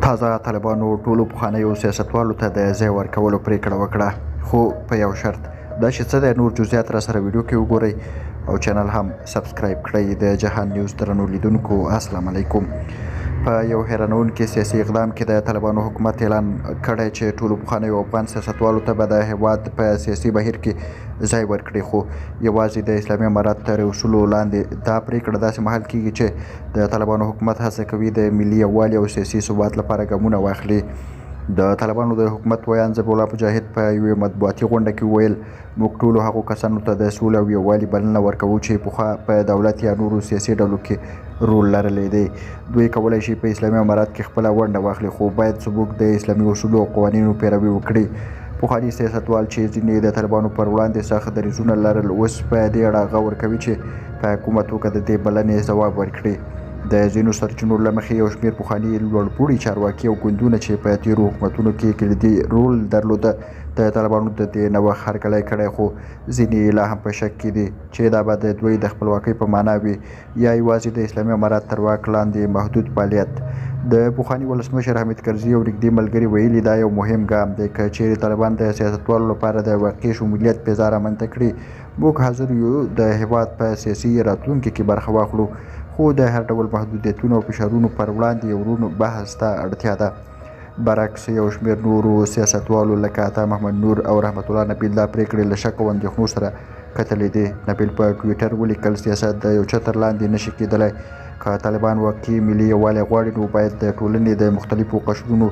تازه طالبانو ټولو پخوانیو سیاستوالو ته د ځای ورکولو پرېکړه وکړه، خو په یو شرط. دا چې څه دی نور جزئیات را سره ویډیو کې وګورئ او چینل هم سبسکرایب کړئ. د جهان نیوز درنو لیدونکو السلام علیکم. په یو حیرانونکي سیاسي اقدام کې د طالبانو حکومت اعلان کړی چې ټولو پخوانیو افغان سیاستوالو ته به د هېواد په سیاسي بهیر کې ځای ورکړي، خو یوازې د اسلامي امارت تر اصولو لاندې. دا پرېکړه داسې مهال کېږي چې د طالبانو حکومت هڅه کوي د ملي یووالي او سیاسي ثبات لپاره ګامونه واخلي. د طالبانو د حکومت ویان ذبیح الله مجاهد په یوې مطبوعاتي غونډه کې وویل، موږ ټولو هغو کسانو ته د سولې او یووالي بلنه ورکوو چې پخوا په دولت یا نورو سیاسي ډلو کې رول لرلی دی. دوی کولی شي په اسلامي امارت کې خپله ونډه واخلي، خو باید زموږ د اسلامي اصولو او قوانینو پیروي وکړي. پخواني سیاستوال چې ځینې د طالبانو پر وړاندې سخت دریځونه لرل، اوس په دې اړه غور کوي چې په کومه توګه د دې بلنې ځواب ورکړي. د ځینو سرچینو له مخې یو شمېر پخواني لوړپوړي چارواکي او ګوندونه چې په تېرو حکومتونو کې کلیدي رول درلوده د طالبانو د دې نوښت هرکلی کړی، خو ځینې لا هم په شک کې دي چې دا به د دوی د خپلواکۍ په معنا وي یا یوازې د اسلامي امارت تر واک لاندې محدود فعالیت. د پخواني ولسمشر حامد کرزي یو نږدې ملګري ویلي، دا یو مهم ګام دی. که چیرې طالبان د سیاستوالو لپاره د واقعي شمولیت فضا رامنځته کړي، موږ حاضر یو د هېواد په سیاسي راتلونکي کې برخه واخلو، خو د هر ډول محدودیتونو او فشارونو پر وړاندې یو روڼ بحث ته اړتیا ده. برعکس یو شمېر نورو سیاستوالو لکه عطا محمد نور او رحمت الله نبیل دا پرېکړې له شک او اندېښنو سره کتلې دي. نبیل په ټویټر ولیکل، سیاست د یو چتر لاندې نشي کېدلی. که طالبان واقعي ملي یووالی غواړي، نو باید د ټولنې د مختلفو قشرونو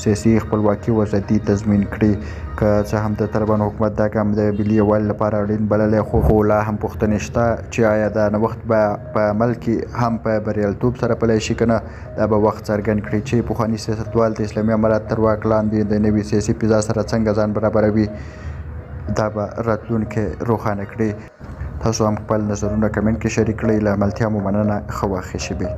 سیاسي خپلواکي او ازادي تضمین کړي. که څه هم د طالبانو حکومت دا ګام د ملي یووالي لپاره اړین بللی، خو لا هم پوښتنې شته چې آیا دا نوښت به په عمل کې هم په بریالیتوب سره پلی شي که نه. دا به وخت څرګند کړي چې پخواني سیاستوال د اسلامي امارت تر واک لاندې د نوې سیاسي فضا سره څنګه ځان برابروي. دا به راتلونکی روښانه کړي. تاسو هم خپل نظرونه کمنټ کې شریک کړئ. له ملتیا مو مننه. ښه وخت ښې شېبې.